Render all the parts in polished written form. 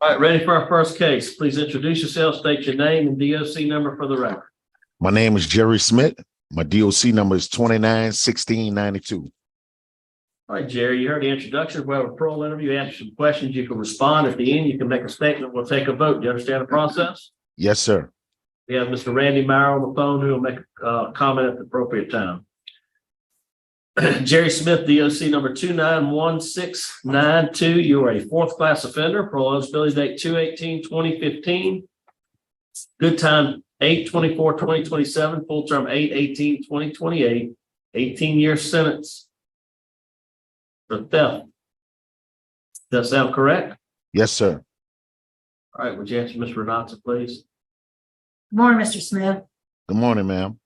All right, ready for our first case. Please introduce yourself, state your name and DOC number for the record. My name is Jerry Smith. My DOC number is 291692. All right, Jerry, you heard the introduction. We'll have a parole interview, answer some questions. You can respond at the end. You can make a statement. We'll take a vote. Do you understand the process? Yes, sir. We have Mr. Randy Meyer on the phone who will make a comment at the appropriate time. Jerry Smith, DOC number 291692. You are a fourth class offender. Parole eligibility date 2/18/2015. Good time 8/24/2027. Full term 8/18/2028. 18-year sentence for theft. Does that sound correct? Yes, sir. All right. Would you answer Ms. Renata, please? Good morning, Mr. Smith. Good morning, ma'am.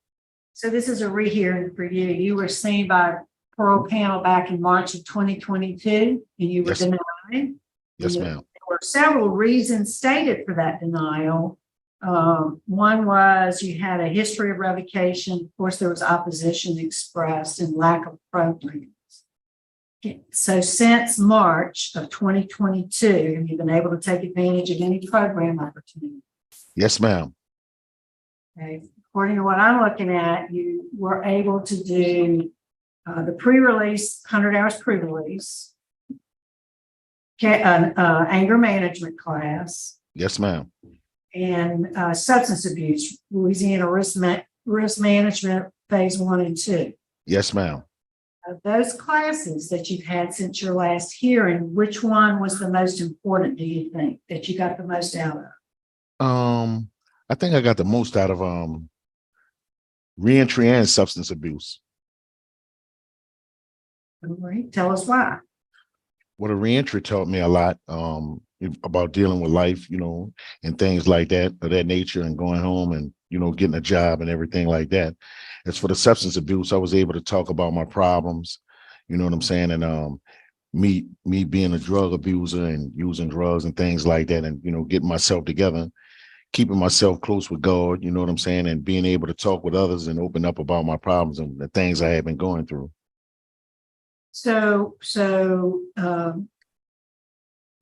So this is a rehearing for you. You were seen by parole panel back in March of 2022, and you were Yes. denied. Yes, And ma'am. There were several reasons stated for that denial. One was you had a history of revocation. Of course, there was opposition expressed and lack of programs. So since March of 2022, have you been able to take advantage of any program opportunity? Yes, ma'am. Okay. According to what I'm looking at, you were able to do the pre-release, 100 hours pre-release, anger management class, Yes, ma'am. and substance abuse, Louisiana risk management phase 1 and 2. Yes, ma'am. Of those classes that you've had since your last hearing, which one was the most important, do you think, that you got the most out of? I think I got the most out of reentry and substance abuse. All right, tell us why. Well, the reentry taught me a lot about dealing with life, and things like that, of that nature, and going home and, getting a job and everything like that. As for the substance abuse, I was able to talk about my problems, you know what I'm saying? And me being a drug abuser and using drugs and things like that, and, getting myself together, keeping myself close with God, you know what I'm saying? And being able to talk with others and open up about my problems and the things I have been going through. So,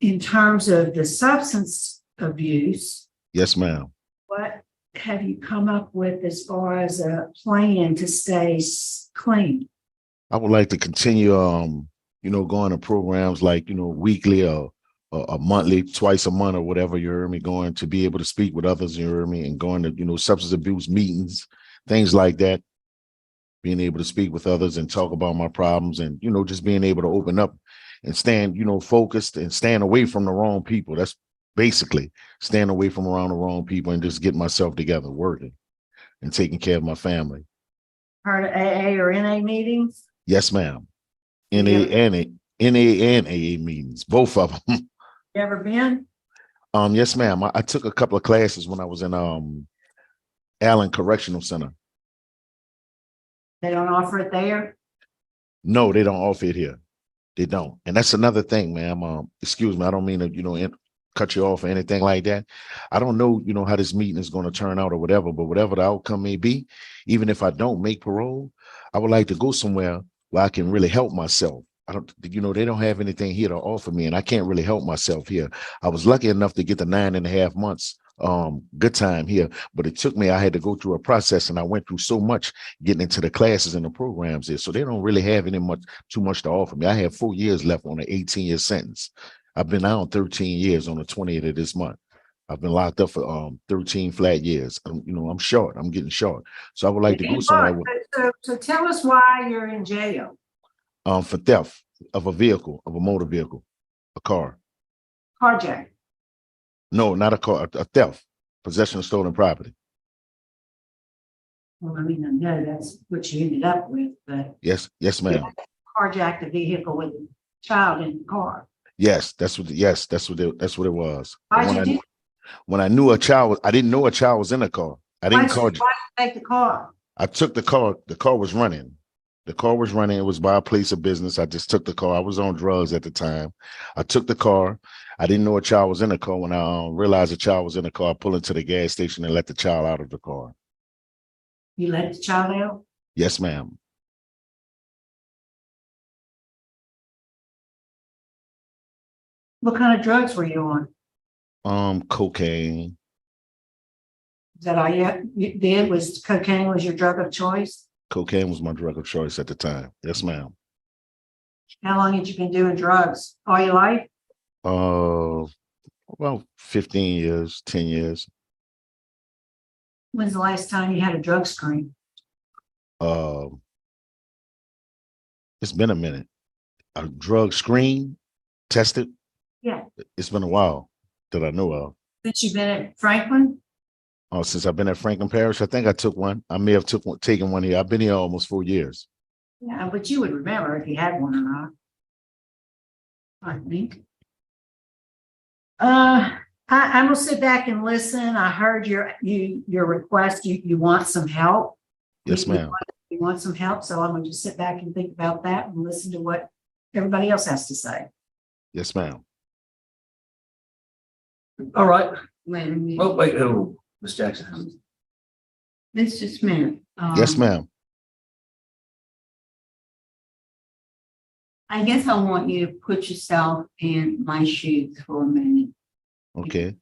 in terms of the substance abuse, Yes, ma'am. what have you come up with as far as a plan to stay clean? I would like to continue, going to programs like, weekly or a monthly, twice a month or whatever, you hear me, going to be able to speak with others, you hear me, and going to, substance abuse meetings, things like that, being able to speak with others and talk about my problems and, just being able to open up and stand, focused and stand away from the wrong people. That's basically staying away from around the wrong people and just getting myself together, working and taking care of my family. Heard of AA or NA meetings? Yes, ma'am. Yeah. NA and AA meetings, both of them. You ever been? Yes, ma'am. I took a couple of classes when I was in Allen Correctional Center. They don't offer it there? No, they don't offer it here. They don't. And that's another thing, ma'am. Excuse me, I don't mean to, cut you off or anything like that. I don't know, how this meeting is going to turn out or whatever, but whatever the outcome may be, even if I don't make parole, I would like to go somewhere where I can really help myself. I don't, they don't have anything here to offer me, and I can't really help myself here. I was lucky enough to get the 9.5 months good time here, but it took me, I had to go through a process, and I went through so much getting into the classes and the programs there. So they don't really have too much to offer me. I have 4 years left on an 18-year sentence. I've been out 13 years on the 20th of this month. I've been locked up for 13 flat years. I'm short. I'm getting short. So I would like to go somewhere So tell us why you're in jail. For theft of a vehicle, of a motor vehicle, a car. Carjack. No, not a car, a theft, possession of stolen property. Well, I mean, I know that's what you ended up with, but Yes, ma'am. carjacked a vehicle with a child in the car. Yes, that's what it was. Why'd you do? When I knew a child, I didn't know a child was in the car. I didn't call. Why'd you take the car? I took the car. The car was running. The car was running. It was by a place of business. I just took the car. I was on drugs at the time. I took the car. I didn't know a child was in the car. When I realized a child was in the car, I pulled into the gas station and let the child out of the car. You let the child out? Yes, ma'am. What kind of drugs were you on? Cocaine. Is that all you did, was cocaine was your drug of choice? Cocaine was my drug of choice at the time. Yes, ma'am. How long had you been doing drugs? All your life? Uh, about 15 years, 10 years. When's the last time you had a drug screen? Um, it's been a minute. A drug screen tested. Yeah. It's been a while that I know of. Since you've been at Franklin? Oh, since I've been at Franklin Parish, I think I took one. I may have taken one here. I've been here almost 4 years. Yeah, but you would remember if you had one or not. I think. I'm gonna sit back and listen. I heard your request. You want some help. Yes, ma'am. You want some help, so I'm gonna just sit back and think about that and listen to what everybody else has to say. Yes, ma'am. All right. Wait a minute. Oh, wait, oh, Ms. Jackson. Mr. Smith. Yes, ma'am. I guess I want you to put yourself in my shoes for a minute. Okay.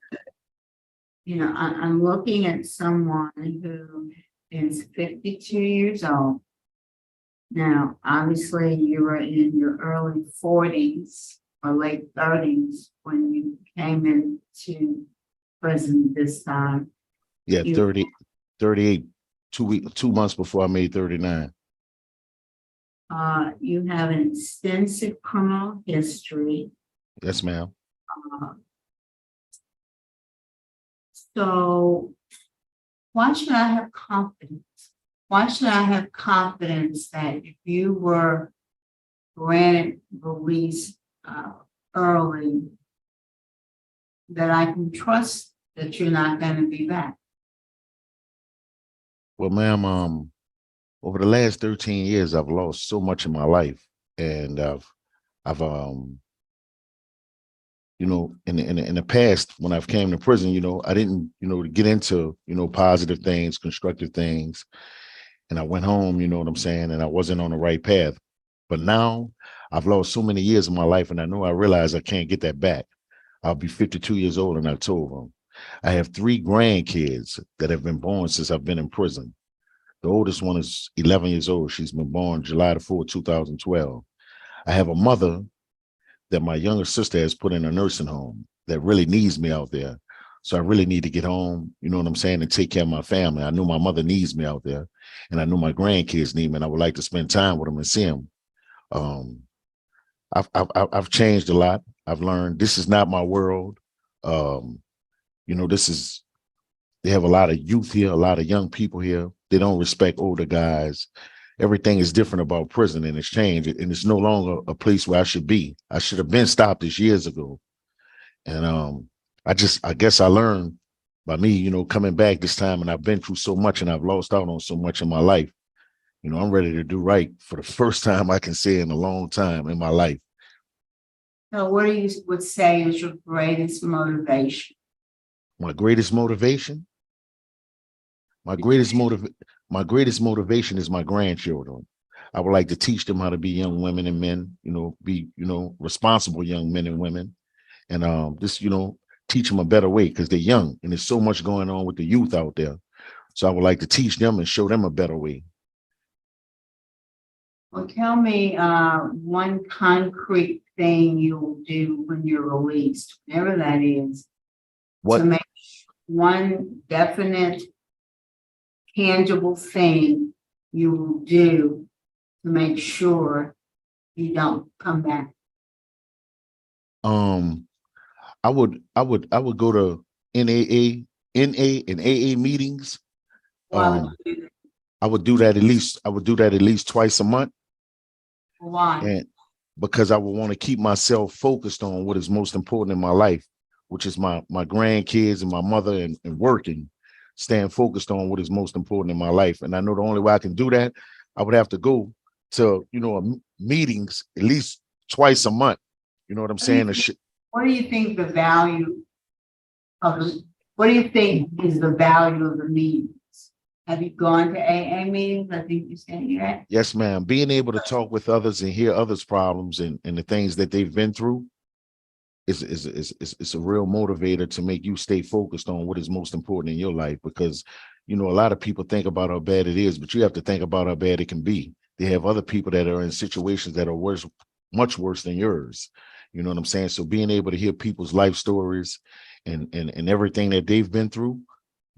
You know, I'm looking at someone who is 52 years old. Now, obviously, you were in your early 40s or late 30s when you came into prison this time. Yeah, You- 38, 2 months before I made 39. You have an extensive criminal history. Yes, ma'am. So why should I have confidence? Why should I have confidence that if you were granted release early, that I can trust that you're not going to be back? Well, ma'am, over the last 13 years, I've lost so much in my life, and I've you know, in the past, when I've came to prison, you know, I didn't, you know, get into, you know, positive things, constructive things. And I went home, you know what I'm saying? And I wasn't on the right path. But now I've lost so many years of my life, and I realize I can't get that back. I'll be 52 years old in October. I have 3 grandkids that have been born since I've been in prison. The oldest one is 11 years old. She's been born July the 4th, 2012. I have a mother that my younger sister has put in a nursing home that really needs me out there. So I really need to get home, you know what I'm saying, and take care of my family. I know my mother needs me out there, and I know my grandkids need me, and I would like to spend time with them and see them. I've changed a lot. I've learned this is not my world. You know, they have a lot of youth here, a lot of young people here. They don't respect older guys. Everything is different about prison, and it's changed, and it's no longer a place where I should be. I should have been stopped this years ago. And I guess I learned by me, you know, coming back this time, and I've been through so much, and I've lost out on so much in my life. You know, I'm ready to do right for the first time I can say in a long time in my life. So what do you would say is your greatest motivation? My greatest motivation? My greatest motivation is my grandchildren. I would like to teach them how to be young women and men, you know, be, you know, responsible young men and women. And just, you know, teach them a better way, because they're young and there's so much going on with the youth out there. So I would like to teach them and show them a better way. Well, tell me one concrete thing you'll do when you're released, whatever that is. What? To make one definite, tangible thing you will do to make sure you don't come back. I would go to NA and AA meetings. Why would you do that? I would do that at least twice a month. Why? And because I would want to keep myself focused on what is most important in my life, which is my grandkids and my mother, and working, staying focused on what is most important in my life. And I know the only way I can do that, I would have to go to, you know, meetings at least twice a month. You know what I'm saying? What do you think the value of what do you think is the value of the meetings? Have you gone to AA meetings? I think you said you're at. Yes, ma'am. Being able to talk with others and hear others' problems and the things that they've been through it's a real motivator to make you stay focused on what is most important in your life, because you know a lot of people think about how bad it is, but you have to think about how bad it can be. They have other people that are in situations that are worse, much worse than yours. You know what I'm saying? So being able to hear people's life stories and everything that they've been through,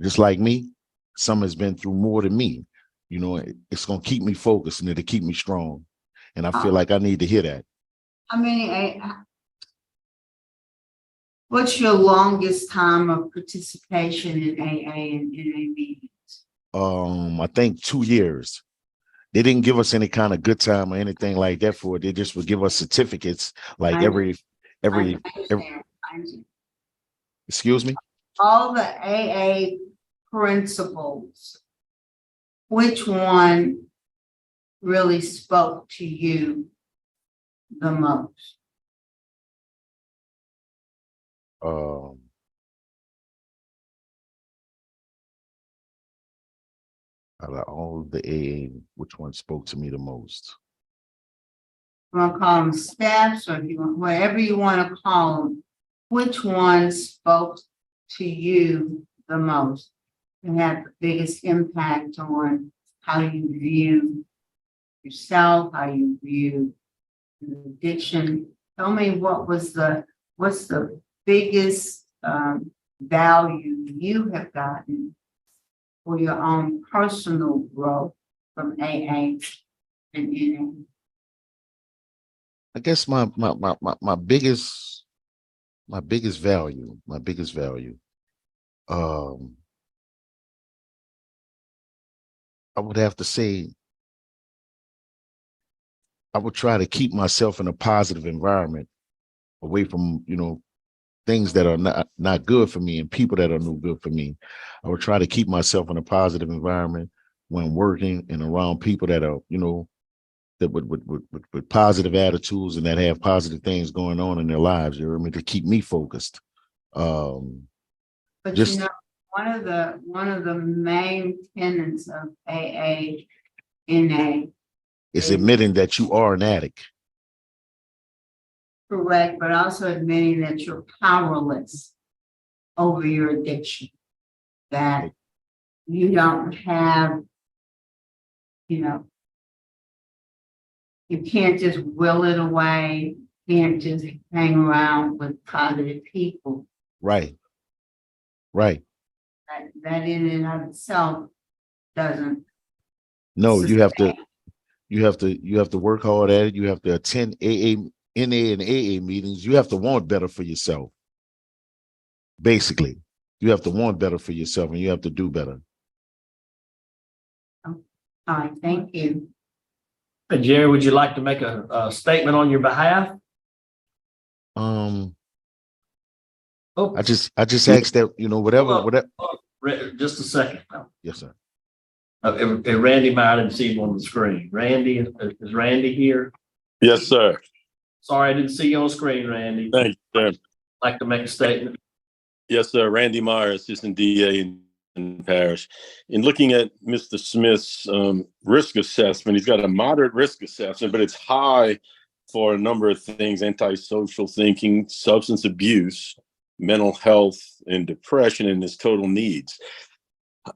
just like me, some has been through more than me. You know, it's gonna keep me focused and it'll keep me strong. And I feel like I need to hear that. How many, what's your longest time of participation in AA and NA meetings? I think 2 years. They didn't give us any kind of good time or anything like that for it. They just would give us certificates like I every understand. excuse me. All the AA principles, which one really spoke to you the most? Um, Out of all of the AA, which one spoke to me the most? You want to call them steps, or if you want, whatever you want to call them, which one spoke to you the most and had the biggest impact on how you view yourself, how you view addiction? Tell me what's the biggest value you have gotten for your own personal growth from AA and NA? I guess my biggest value, um, I would have to say I would try to keep myself in a positive environment away from, you know, things that are not good for me and people that are no good for me. I would try to keep myself in a positive environment when working and around people that are, you know, that with positive attitudes and that have positive things going on in their lives. You know what I mean? To keep me focused. But Just you know, one of the main tenets of AA, NA, is admitting that you are an addict. correct, but also admitting that you're powerless over your addiction, that you don't have, you know, you can't just will it away, can't just hang around with positive people. Right. Right. That in and of itself doesn't No, sustain. you have to work hard at it. You have to attend AA, NA and AA meetings. You have to want better for yourself. Basically, you have to want better for yourself and you have to do better. All right, thank you. Jerry, would you like to make a statement on your behalf? Oh, I just asked that, you know, whatever. just a second. Yes, sir. Randy might have seen him on the screen. Randy, is Randy here? Yes, sir. Sorry, I didn't see you on screen, Randy. Thank you, sir. Like to make a statement? Yes, sir. Randy Meyer, Assistant DA in Parish. In looking at Mr. Smith's risk assessment, he's got a moderate risk assessment, but it's high for a number of things: antisocial thinking, substance abuse, mental health, and depression, and his total needs.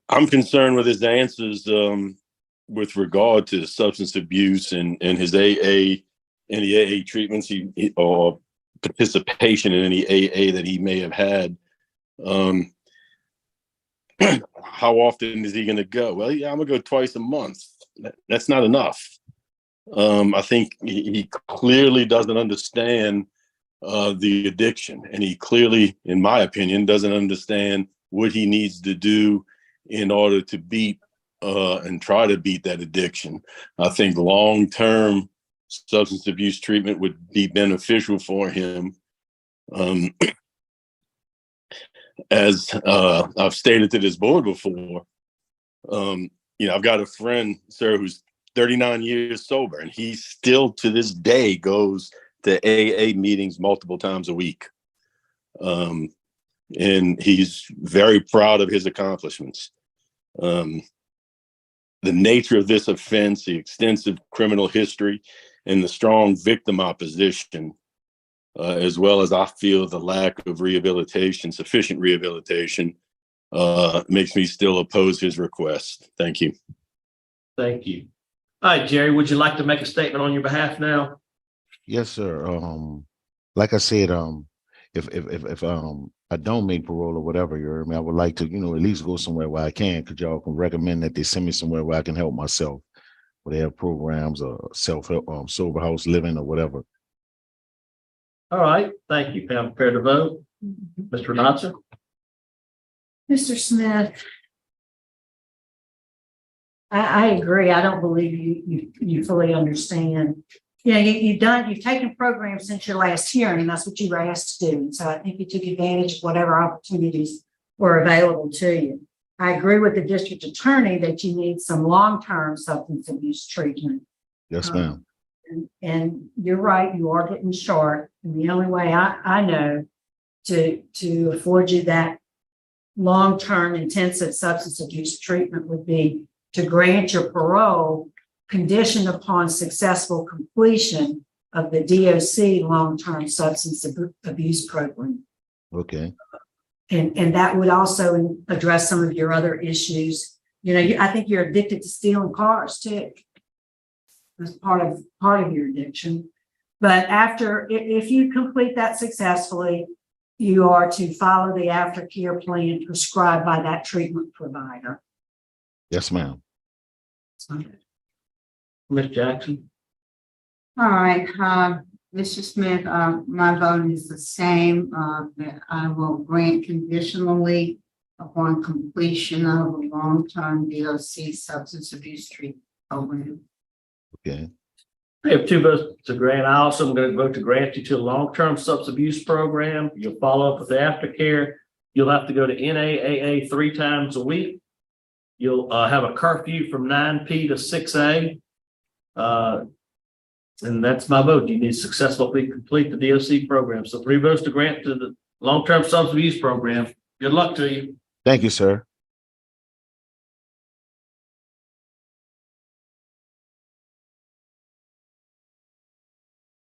I'm concerned with his answers with regard to substance abuse and his AA and the AA treatments or participation in any AA that he may have had. How often is he going to go? Well, yeah, I'm going to go twice a month. That's not enough. I think he clearly doesn't understand the addiction, and he clearly, in my opinion, doesn't understand what he needs to do in order to beat and try to beat that addiction. I think long-term substance abuse treatment would be beneficial for him. As I've stated to this board before, I've got a friend, sir, who's 39 years sober, and he still to this day goes to AA meetings multiple times a week. And he's very proud of his accomplishments. The nature of this offense, the extensive criminal history, and the strong victim opposition as well as I feel the lack of rehabilitation, sufficient rehabilitation, makes me still oppose his request. Thank you. Thank you. All right, Jerry, would you like to make a statement on your behalf now? Yes, sir. Like I said, if I don't make parole or whatever, you heard me, I would like to, you know, at least go somewhere where I can. Could y'all can recommend that they send me somewhere where I can help myself, where they have programs or self-help, sober house living or whatever. All right, thank you. I'm prepared to vote. Mr. Knotson? Mr. Smith, I agree. I don't believe you fully understand. You know, you've taken programs since your last hearing, and that's what you were asked to do. And so I think you took advantage of whatever opportunities were available to you. I agree with the district attorney that you need some long-term substance abuse treatment. Yes, ma'am. And you're right, you are getting short. And the only way I know to afford you that long-term intensive substance abuse treatment would be to grant your parole conditioned upon successful completion of the DOC long-term substance abuse program. Okay. And that would also address some of your other issues. You know, I think you're addicted to stealing cars too. That's part of your addiction. But if you complete that successfully, you are to follow the aftercare plan prescribed by that treatment provider. Yes, ma'am. Ms. Jackson? All right, Mr. Smith, my vote is the same, that I will grant conditionally upon completion of a long-term DOC substance abuse treatment program. Okay. We have 2 votes to grant. I also am going to vote to grant you to a long-term substance abuse program. You'll follow up with the aftercare. You'll have to go to NAAA 3 times a week. You'll have a curfew from 9 p to 6 a. And that's my vote. You need to successfully complete the DOC program. So 3 votes to grant to the long-term substance abuse program. Good luck to you. Thank you, sir.